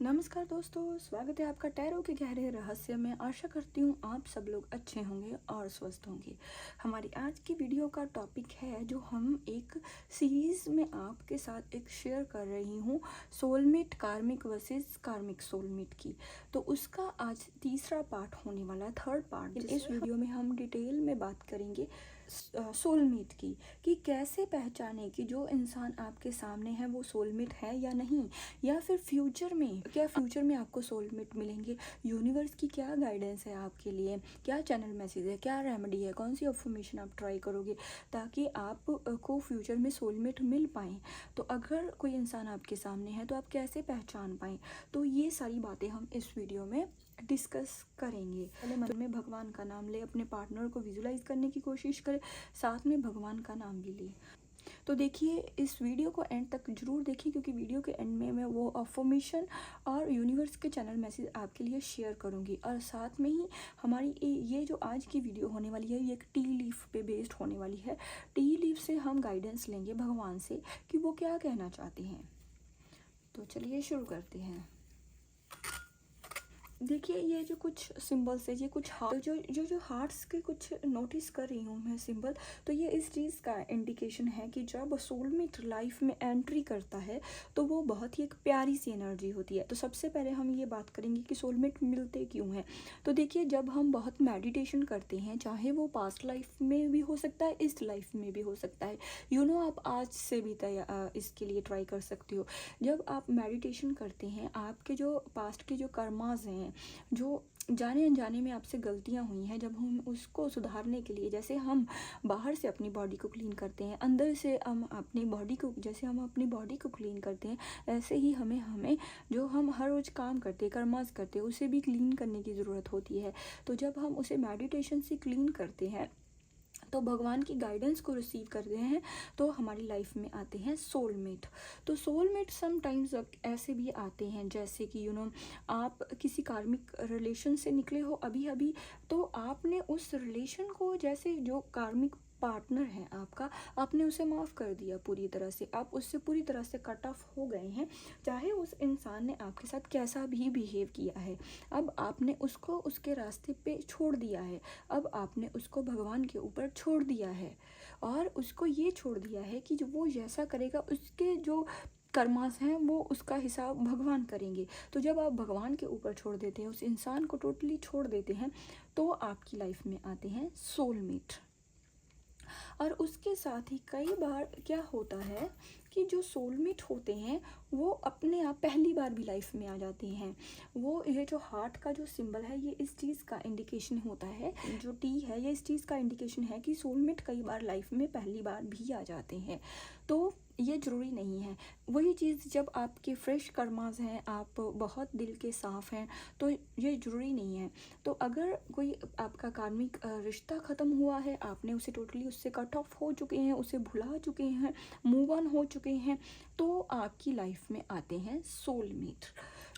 नमस्कार दोस्तों, स्वागत है आपका टैरो के गहरे रहस्य में। आशा करती हूँ आप सब लोग अच्छे होंगे और स्वस्थ होंगे। हमारी आज की वीडियो का टॉपिक है जो हम एक सीरीज़ में आपके साथ एक शेयर कर रही हूँ, सोलमेट कार्मिक वर्सेस कार्मिक सोलमेट की। तो उसका आज तीसरा पार्ट होने वाला है, थर्ड पार्ट। इस वीडियो में हम डिटेल में बात करेंगे सोलमेट की, कि कैसे पहचाने कि जो इंसान आपके सामने है वो सोलमेट है या नहीं, या फिर फ्यूचर में आपको सोलमेट मिलेंगे। यूनिवर्स की क्या गाइडेंस है आपके लिए, क्या चैनल मैसेज है, क्या रेमेडी है, कौन सी अफर्मेशन आप ट्राई करोगे ताकि आप को फ्यूचर में सोलमेट मिल पाए। तो अगर कोई इंसान आपके सामने है तो आप कैसे पहचान पाएँ, तो ये सारी बातें हम इस वीडियो में डिस्कस करेंगे। पहले मन में भगवान का नाम ले, अपने पार्टनर को विजुलाइज करने की कोशिश करें, साथ में भगवान का नाम भी ले। तो देखिए, इस वीडियो को एंड तक जरूर देखिए, क्योंकि वीडियो के एंड में मैं वो अफर्मेशन और यूनिवर्स के चैनल मैसेज आपके लिए शेयर करूंगी। और साथ में ही हमारी ये जो आज की वीडियो होने वाली है, ये एक टी लीफ पे बेस्ड होने वाली है। टी लीफ से हम गाइडेंस लेंगे भगवान से कि वो क्या कहना चाहते हैं। तो चलिए शुरू करते हैं। देखिए, ये जो कुछ सिंबल्स है, ये कुछ जो हार्ट्स के कुछ नोटिस कर रही हूँ मैं सिंबल, तो ये इस चीज़ का इंडिकेशन है कि जब सोलमेट लाइफ में एंट्री करता है तो वो बहुत ही एक प्यारी सी एनर्जी होती है। तो सबसे पहले हम ये बात करेंगे कि सोलमेट मिलते क्यों हैं। तो देखिए, जब हम बहुत मेडिटेशन करते हैं, चाहे वो पास्ट लाइफ में भी हो सकता है, इस लाइफ में भी हो सकता है, आप आज से भी इसके लिए ट्राई कर सकते हो। जब आप मेडिटेशन करते हैं, आपके जो पास्ट के जो कर्मास हैं, जो जाने अनजाने में आपसे गलतियां हुई हैं, जब हम उसको सुधारने के लिए, जैसे हम बाहर से अपनी बॉडी को क्लीन करते हैं, अंदर से हम अपनी बॉडी को क्लीन करते हैं, ऐसे ही हमें जो हम हर रोज़ काम करते हैं, कर्मास करते हैं, उसे भी क्लीन करने की ज़रूरत होती है। तो जब हम उसे मेडिटेशन से क्लीन करते हैं तो भगवान की गाइडेंस को रिसीव करते हैं, तो हमारी लाइफ में आते हैं सोलमेट। तो सोलमेट समटाइम्स ऐसे भी आते हैं जैसे कि आप किसी कार्मिक रिलेशन से निकले हो अभी अभी, तो आपने उस रिलेशन को, जैसे जो कार्मिक पार्टनर है आपका, आपने उसे माफ़ कर दिया पूरी तरह से, आप उससे पूरी तरह से कट ऑफ हो गए हैं, चाहे उस इंसान ने आपके साथ कैसा भी बिहेव किया है। अब आपने उसको उसके रास्ते पे छोड़ दिया है, अब आपने उसको भगवान के ऊपर छोड़ दिया है, और उसको ये छोड़ दिया है कि जो वो जैसा करेगा, उसके जो कर्मास हैं वो उसका हिसाब भगवान करेंगे। तो जब आप भगवान के ऊपर छोड़ देते हैं, उस इंसान को टोटली छोड़ देते हैं, तो आपकी लाइफ में आते हैं सोलमेट। और उसके साथ ही कई बार क्या होता है कि जो सोलमेट होते हैं वो अपने आप पहली बार भी लाइफ में आ जाते हैं। वो, ये जो हार्ट का जो सिंबल है, ये इस चीज़ का इंडिकेशन होता है, जो टी है ये इस चीज़ का इंडिकेशन है कि सोलमेट कई बार लाइफ में पहली बार भी आ जाते हैं। तो ये ज़रूरी नहीं है। वही चीज़ जब आपके फ्रेश कर्मास हैं, आप बहुत दिल के साफ़ हैं, तो ये ज़रूरी नहीं है। तो अगर कोई आपका कार्मिक रिश्ता ख़त्म हुआ है, आपने उसे टोटली उससे कट ऑफ हो चुके हैं, उसे भुला चुके हैं, मूव ऑन हो चुके हैं, तो आपकी लाइफ में आते हैं सोलमेट।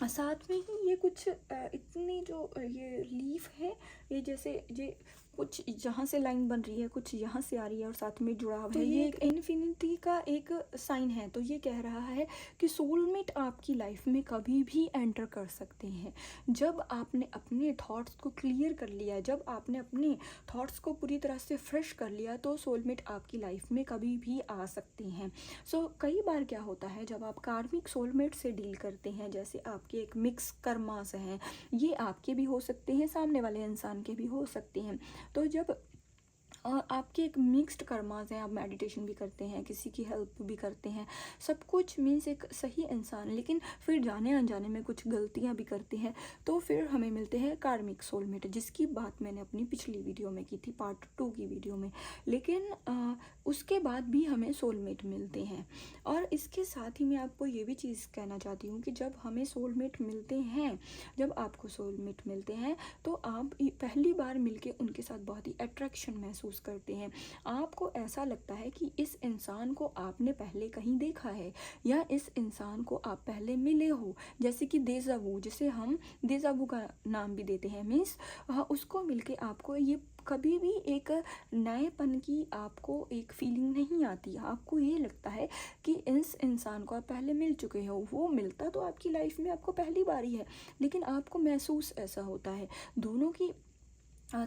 साथ में ही ये कुछ इतनी जो ये लीफ है, ये जैसे ये कुछ जहाँ से लाइन बन रही है, कुछ यहाँ से आ रही है और साथ में जुड़ाव है, ये एक इन्फिनिटी का एक साइन है। तो ये कह रहा है कि सोलमेट आपकी लाइफ में कभी भी एंटर कर सकते हैं। जब आपने अपने थॉट्स को क्लियर कर लिया, जब आपने अपने थॉट्स को पूरी तरह से फ्रेश कर लिया, तो सोलमेट आपकी लाइफ में कभी भी आ सकते हैं। कई बार क्या होता है, जब आप कार्मिक सोलमेट से डील करते हैं, जैसे आपके एक मिक्स कर्मास हैं, ये आपके भी हो सकते हैं, सामने वाले इंसान के भी हो सकते हैं। तो जब आपके एक मिक्स्ड कर्मास हैं, आप मेडिटेशन भी करते हैं, किसी की हेल्प भी करते हैं, सब कुछ मीन्स एक सही इंसान, लेकिन फिर जाने अनजाने में कुछ गलतियां भी करते हैं, तो फिर हमें मिलते हैं कार्मिक सोलमेट, जिसकी बात मैंने अपनी पिछली वीडियो में की थी, पार्ट 2 की वीडियो में। लेकिन उसके बाद भी हमें सोलमेट मिलते हैं। और इसके साथ ही मैं आपको ये भी चीज़ कहना चाहती हूँ कि जब हमें सोलमेट मिलते हैं, जब आपको सोलमेट मिलते हैं, तो आप पहली बार मिलके उनके साथ बहुत ही अट्रैक्शन महसूस महसूस करते हैं। आपको ऐसा लगता है कि इस इंसान को आपने पहले कहीं देखा है या इस इंसान को आप पहले मिले हो, जैसे कि देजा वू, जिसे हम देजा वू का नाम भी देते हैं। मीन्स उसको मिलके आपको ये कभी भी एक नएपन की आपको एक फीलिंग नहीं आती। आपको ये लगता है कि इस इंसान को आप पहले मिल चुके हो। वो मिलता तो आपकी लाइफ में आपको पहली बार ही है, लेकिन आपको महसूस ऐसा होता है। दोनों की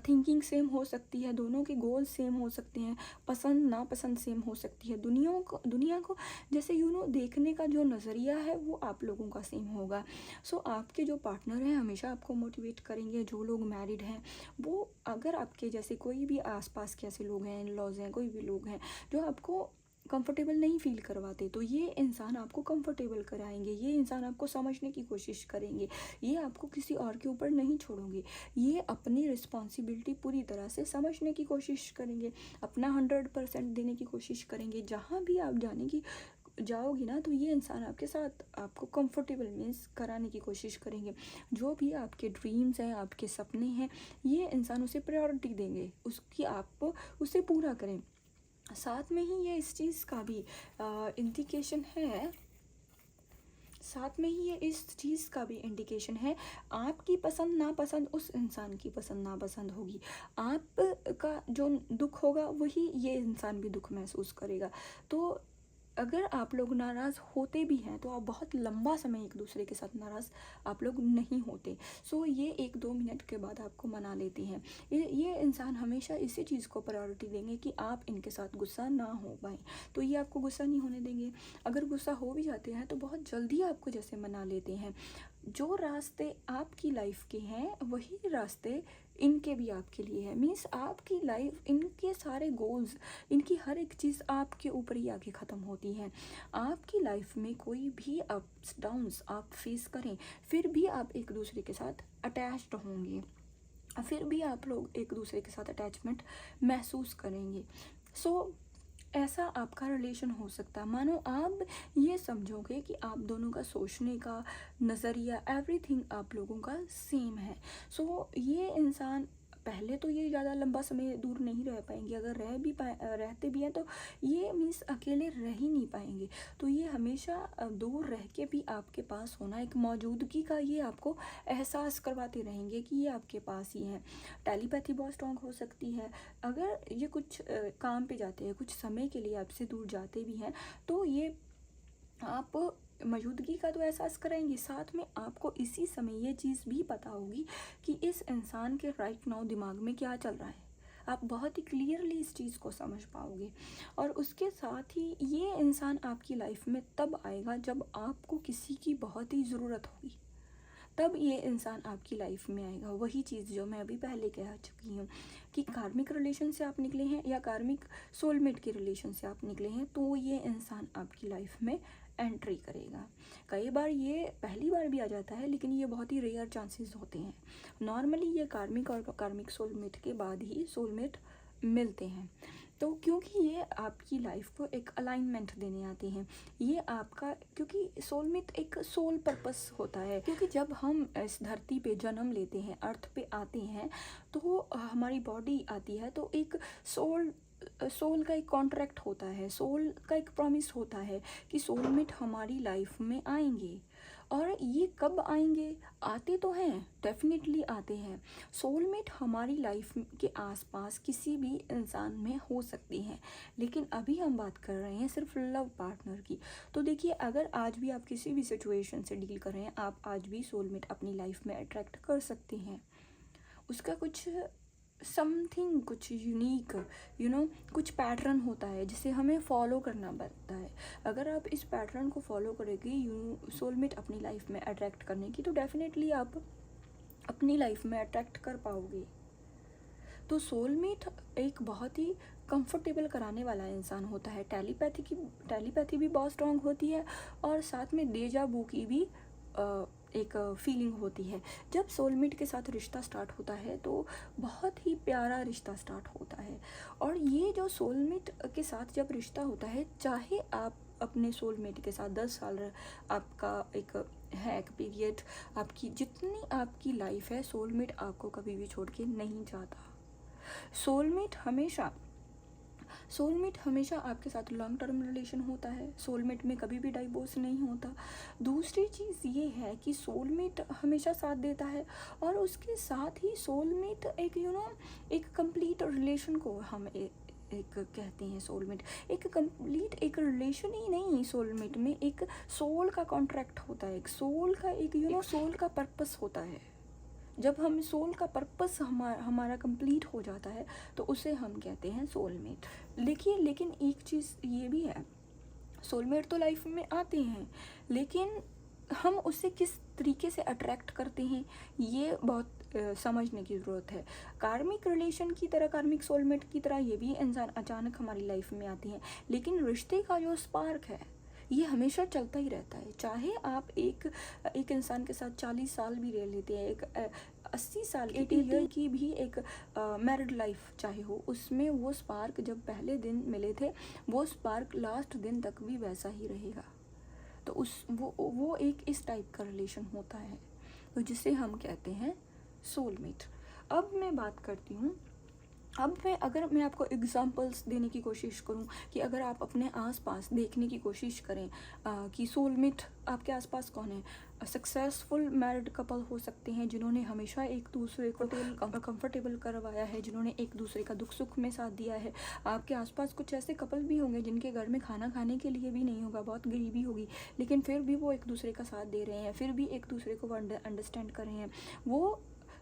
थिंकिंग सेम हो सकती है, दोनों के गोल सेम हो सकते हैं, पसंद नापसंद सेम हो सकती है। दुनिया को जैसे देखने का जो नज़रिया है वो आप लोगों का सेम होगा। सो आपके जो पार्टनर हैं हमेशा आपको मोटिवेट करेंगे। जो लोग मैरिड हैं वो, अगर आपके जैसे कोई भी आसपास के ऐसे लोग हैं, इन लॉज हैं, कोई भी लोग हैं जो आपको कंफर्टेबल नहीं फील करवाते, तो ये इंसान आपको कंफर्टेबल कराएंगे। ये इंसान आपको समझने की कोशिश करेंगे। ये आपको किसी और के ऊपर नहीं छोड़ोगे। ये अपनी रिस्पॉन्सिबिलिटी पूरी तरह से समझने की कोशिश करेंगे, अपना 100% देने की कोशिश करेंगे। जहाँ भी आप जाओगी ना, तो ये इंसान आपके साथ आपको कंफर्टेबल मीन्स कराने की कोशिश करेंगे। जो भी आपके ड्रीम्स हैं, आपके सपने हैं, ये इंसान उसे प्रायोरिटी देंगे, उसकी आप उसे पूरा करें। साथ में ही ये इस चीज़ का भी इंडिकेशन है, साथ में ही ये इस चीज़ का भी इंडिकेशन है, आपकी पसंद नापसंद उस इंसान की पसंद नापसंद होगी। आपका जो दुख होगा वही ये इंसान भी दुख महसूस करेगा। तो अगर आप लोग नाराज़ होते भी हैं तो आप बहुत लंबा समय एक दूसरे के साथ नाराज़ आप लोग नहीं होते। सो ये 1-2 मिनट के बाद आपको मना लेती हैं। ये इंसान हमेशा इसी चीज़ को प्रायोरिटी देंगे कि आप इनके साथ गुस्सा ना हो पाए, तो ये आपको गुस्सा नहीं होने देंगे। अगर गुस्सा हो भी जाते हैं तो बहुत जल्दी आपको जैसे मना लेते हैं। जो रास्ते आपकी लाइफ के हैं वही रास्ते इनके भी आपके लिए है। मीन्स आपकी लाइफ, इनके सारे गोल्स, इनकी हर एक चीज़ आपके ऊपर ही आके ख़त्म होती है। आपकी लाइफ में कोई भी अप्स डाउन्स आप फेस करें, फिर भी आप एक दूसरे के साथ अटैच्ड होंगे, फिर भी आप लोग एक दूसरे के साथ अटैचमेंट महसूस करेंगे। सो ऐसा आपका रिलेशन हो सकता है। मानो आप ये समझोगे कि आप दोनों का सोचने का नज़रिया, एवरीथिंग आप लोगों का सेम है। सो ये इंसान पहले तो ये ज़्यादा लंबा समय दूर नहीं रह पाएंगे। अगर रहते भी हैं तो ये मीन्स अकेले रह ही नहीं पाएंगे। तो ये हमेशा दूर रह के भी आपके पास होना, एक मौजूदगी का ये आपको एहसास करवाते रहेंगे कि ये आपके पास ही हैं। टेलीपैथी बहुत स्ट्रॉन्ग हो सकती है। अगर ये कुछ काम पे जाते हैं, कुछ समय के लिए आपसे दूर जाते भी हैं, तो ये आप मौजूदगी का तो एहसास कराएंगे, साथ में आपको इसी समय ये चीज़ भी पता होगी कि इस इंसान के राइट नाउ दिमाग में क्या चल रहा है। आप बहुत ही क्लियरली इस चीज़ को समझ पाओगे। और उसके साथ ही ये इंसान आपकी लाइफ में तब आएगा जब आपको किसी की बहुत ही ज़रूरत होगी, तब ये इंसान आपकी लाइफ में आएगा। वही चीज़ जो मैं अभी पहले कह चुकी हूँ कि कार्मिक रिलेशन से आप निकले हैं या कार्मिक सोलमेट के रिलेशन से आप निकले हैं, तो ये इंसान आपकी लाइफ में एंट्री करेगा। कई बार ये पहली बार भी आ जाता है, लेकिन ये बहुत ही रेयर चांसेस होते हैं। नॉर्मली ये कार्मिक और कार्मिक सोलमेट के बाद ही सोलमेट मिलते हैं। तो क्योंकि ये आपकी लाइफ को एक अलाइनमेंट देने आते हैं, ये आपका, क्योंकि सोलमेट एक सोल पर्पस होता है। क्योंकि जब हम इस धरती पे जन्म लेते हैं, अर्थ पे आते हैं, तो हमारी बॉडी आती है, तो एक सोल का एक कॉन्ट्रैक्ट होता है, सोल का एक प्रॉमिस होता है कि सोलमेट हमारी लाइफ में आएंगे। और ये कब आएंगे? आते तो हैं, डेफिनेटली आते हैं। सोलमेट हमारी लाइफ के आसपास किसी भी इंसान में हो सकती हैं, लेकिन अभी हम बात कर रहे हैं सिर्फ लव पार्टनर की। तो देखिए, अगर आज भी आप किसी भी सिचुएशन से डील कर रहे हैं, आप आज भी सोलमेट अपनी लाइफ में अट्रैक्ट कर सकते हैं। उसका कुछ समथिंग, कुछ यूनिक कुछ पैटर्न होता है जिसे हमें फॉलो करना पड़ता है। अगर आप इस पैटर्न को फॉलो करेंगे सोलमेट अपनी लाइफ में अट्रैक्ट करने की, तो डेफिनेटली आप अपनी लाइफ में अट्रैक्ट कर पाओगे। तो सोलमेट एक बहुत ही कंफर्टेबल कराने वाला इंसान होता है। टेलीपैथी भी बहुत स्ट्रांग होती है, और साथ में डेजा वू की भी एक फीलिंग होती है। जब सोलमेट के साथ रिश्ता स्टार्ट होता है तो बहुत ही प्यारा रिश्ता स्टार्ट होता है। और ये जो सोलमेट के साथ जब रिश्ता होता है, चाहे आप अपने सोलमेट के साथ 10 साल आपका एक है एक पीरियड, आपकी जितनी आपकी लाइफ है, सोलमेट आपको कभी भी छोड़ के नहीं जाता। सोलमेट हमेशा आपके साथ लॉन्ग टर्म रिलेशन होता है। सोलमेट में कभी भी डाइवोर्स नहीं होता। दूसरी चीज़ ये है कि सोलमेट हमेशा साथ देता है, और उसके साथ ही सोलमेट एक एक कंप्लीट रिलेशन को हम एक कहते हैं। सोलमेट एक कंप्लीट एक रिलेशन ही नहीं, सोलमेट में एक सोल का कॉन्ट्रैक्ट होता है, एक सोल का एक सोल का पर्पस होता है। जब हम सोल का पर्पस हमारा कंप्लीट हो जाता है तो उसे हम कहते हैं सोलमेट। लेकिन एक चीज़ ये भी है, सोलमेट तो लाइफ में आते हैं, लेकिन हम उससे किस तरीके से अट्रैक्ट करते हैं ये बहुत समझने की ज़रूरत है। कार्मिक रिलेशन की तरह, कार्मिक सोलमेट की तरह ये भी इंसान अचानक हमारी लाइफ में आती हैं, लेकिन रिश्ते का जो स्पार्क है ये हमेशा चलता ही रहता है। चाहे आप एक इंसान के साथ 40 साल भी रह लेते हैं, एक 80 साल 80 ईयर की भी एक मैरिड लाइफ चाहे हो, उसमें वो स्पार्क जब पहले दिन मिले थे वो स्पार्क लास्ट दिन तक भी वैसा ही रहेगा। तो वो एक इस टाइप का रिलेशन होता है, तो जिसे हम कहते हैं सोलमेट। अब मैं बात करती हूँ, अगर मैं आपको एग्जांपल्स देने की कोशिश करूं कि अगर आप अपने आसपास देखने की कोशिश करें कि सोलमेट आपके आसपास कौन है। सक्सेसफुल मैरिड कपल हो सकते हैं जिन्होंने हमेशा एक दूसरे को कंफर्टेबल करवाया है, जिन्होंने एक दूसरे का दुख सुख में साथ दिया है। आपके आसपास कुछ ऐसे कपल भी होंगे जिनके घर में खाना खाने के लिए भी नहीं होगा, बहुत गरीबी होगी, लेकिन फिर भी वो एक दूसरे का साथ दे रहे हैं, फिर भी एक दूसरे को अंडरस्टैंड कर रहे हैं। वो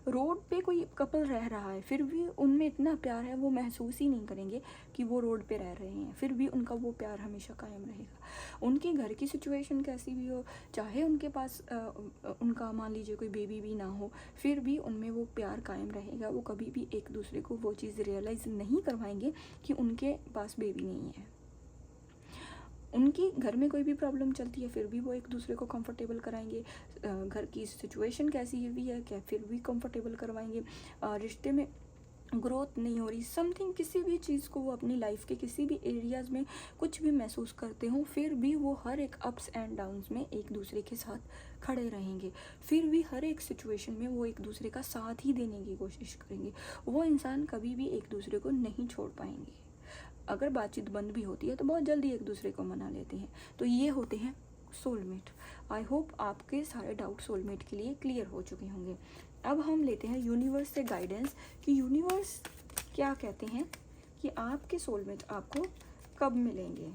रोड पे कोई कपल रह रहा है, फिर भी उनमें इतना प्यार है, वो महसूस ही नहीं करेंगे कि वो रोड पे रह रहे हैं, फिर भी उनका वो प्यार हमेशा कायम रहेगा। उनके घर की सिचुएशन कैसी भी हो, चाहे उनके पास उनका मान लीजिए कोई बेबी भी ना हो, फिर भी उनमें वो प्यार कायम रहेगा। वो कभी भी एक दूसरे को वो चीज़ रियलाइज़ नहीं करवाएंगे कि उनके पास बेबी नहीं है। उनकी घर में कोई भी प्रॉब्लम चलती है फिर भी वो एक दूसरे को कंफर्टेबल कराएंगे। घर की सिचुएशन कैसी भी है क्या, फिर भी कंफर्टेबल करवाएंगे। रिश्ते में ग्रोथ नहीं हो रही, समथिंग किसी भी चीज़ को वो अपनी लाइफ के किसी भी एरियाज़ में कुछ भी महसूस करते हों, फिर भी वो हर एक अप्स एंड डाउन्स में एक दूसरे के साथ खड़े रहेंगे। फिर भी हर एक सिचुएशन में वो एक दूसरे का साथ ही देने की कोशिश करेंगे। वो इंसान कभी भी एक दूसरे को नहीं छोड़ पाएंगे। अगर बातचीत बंद भी होती है तो बहुत जल्दी एक दूसरे को मना लेते हैं। तो ये होते हैं सोलमेट। आई होप आपके सारे डाउट सोलमेट के लिए क्लियर हो चुके होंगे। अब हम लेते हैं यूनिवर्स से गाइडेंस कि यूनिवर्स क्या कहते हैं कि आपके सोलमेट आपको कब मिलेंगे।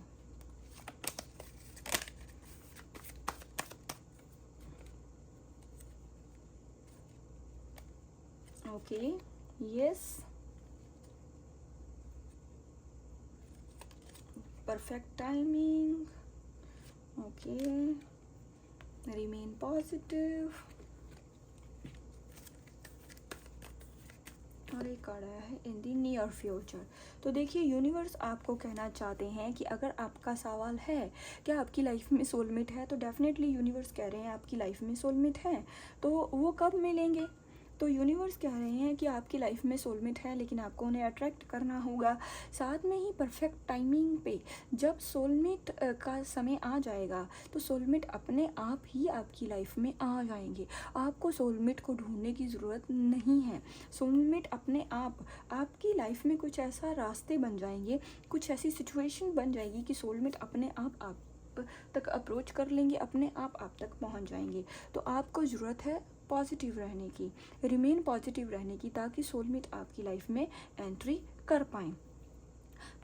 Okay, yes, perfect timing, okay, remain positive, और एक कार्ड आया है इन दी नियर फ्यूचर। तो देखिए यूनिवर्स आपको कहना चाहते हैं कि अगर आपका सवाल है क्या आपकी लाइफ में सोलमेट है, तो डेफिनेटली यूनिवर्स कह रहे हैं आपकी लाइफ में सोलमेट है। तो वो कब मिलेंगे, तो यूनिवर्स कह रहे हैं कि आपकी लाइफ में सोलमेट है, लेकिन आपको उन्हें अट्रैक्ट करना होगा। साथ में ही परफेक्ट टाइमिंग पे जब सोलमेट का समय आ जाएगा तो सोलमेट अपने आप ही आपकी लाइफ में आ जाएंगे। आपको सोलमेट को ढूंढने की ज़रूरत नहीं है। सोलमेट अपने आप आपकी लाइफ में कुछ ऐसा रास्ते बन जाएंगे, कुछ ऐसी सिचुएशन बन जाएगी कि सोलमेट अपने आप तक अप्रोच कर लेंगे, अपने आप तक पहुंच जाएंगे। तो आपको ज़रूरत है पॉजिटिव रहने की, रिमेन पॉजिटिव रहने की, ताकि सोलमेट आपकी लाइफ में एंट्री कर पाएँ।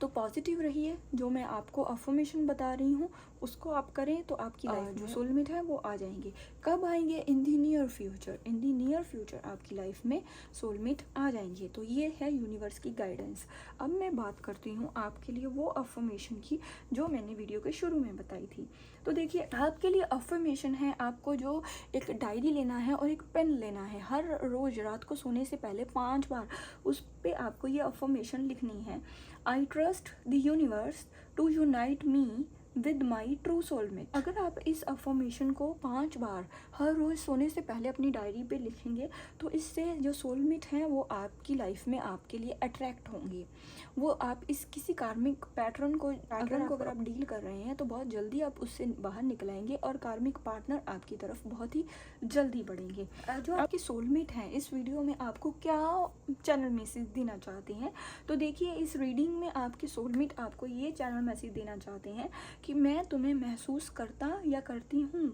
तो पॉजिटिव रहिए, जो मैं आपको अफर्मेशन बता रही हूँ उसको आप करें तो आपकी लाइफ जो सोलमेट है वो आ जाएंगे। कब आएंगे, इन दी नियर फ्यूचर। इन दी नियर फ्यूचर आपकी लाइफ में सोलमेट आ जाएंगे। तो ये है यूनिवर्स की गाइडेंस। अब मैं बात करती हूँ आपके लिए वो अफर्मेशन की जो मैंने वीडियो के शुरू में बताई थी। तो देखिए आपके लिए अफर्मेशन है, आपको जो एक डायरी लेना है और एक पेन लेना है। हर रोज़ रात को सोने से पहले 5 बार उस पर आपको ये अफर्मेशन लिखनी है। I trust the universe to unite me with my true soulmate. अगर आप इस अफर्मेशन को 5 बार हर रोज़ सोने से पहले अपनी डायरी पे लिखेंगे तो इससे जो सोलमेट हैं वो आपकी लाइफ में आपके लिए अट्रैक्ट होंगी। वो आप इस किसी कार्मिक पैटर्न को अगर आप डील कर रहे हैं तो बहुत जल्दी आप उससे बाहर निकल आएंगे और कार्मिक पार्टनर आपकी तरफ बहुत ही जल्दी बढ़ेंगे। जो आपके सोलमेट हैं इस वीडियो में आपको क्या चैनल मैसेज देना चाहते हैं, तो देखिए इस रीडिंग में आपके सोलमेट आपको ये चैनल मैसेज देना चाहते हैं कि मैं तुम्हें महसूस करता या करती हूँ,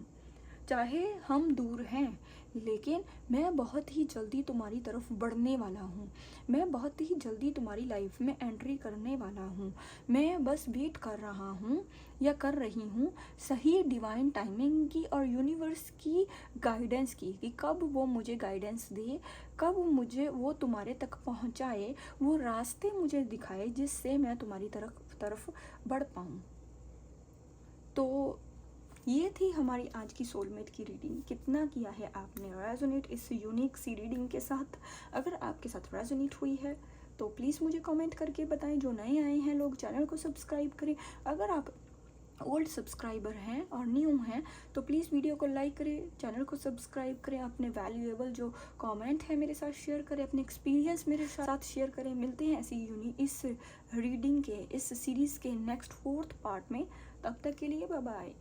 चाहे हम दूर हैं लेकिन मैं बहुत ही जल्दी तुम्हारी तरफ बढ़ने वाला हूँ। मैं बहुत ही जल्दी तुम्हारी लाइफ में एंट्री करने वाला हूँ। मैं बस वेट कर रहा हूँ या कर रही हूँ सही डिवाइन टाइमिंग की और यूनिवर्स की गाइडेंस की, कि कब वो मुझे गाइडेंस दे, कब मुझे वो तुम्हारे तक पहुँचाए, वो रास्ते मुझे दिखाए जिससे मैं तुम्हारी तरफ बढ़ पाऊँ। तो ये थी हमारी आज की सोलमेट की रीडिंग। कितना किया है आपने रेजोनेट इस यूनिक सी रीडिंग के साथ? अगर आपके साथ रेजोनेट हुई है तो प्लीज़ मुझे कमेंट करके बताएं। जो नए आए हैं लोग चैनल को सब्सक्राइब करें। अगर आप ओल्ड सब्सक्राइबर हैं और न्यू हैं तो प्लीज़ वीडियो को लाइक करें, चैनल को सब्सक्राइब करें, अपने वैल्यूएबल जो कमेंट है मेरे साथ शेयर करें, अपने एक्सपीरियंस मेरे साथ शेयर करें। मिलते हैं ऐसी इस रीडिंग के इस सीरीज़ के नेक्स्ट 4th पार्ट में। तब तक के लिए बाय बाय।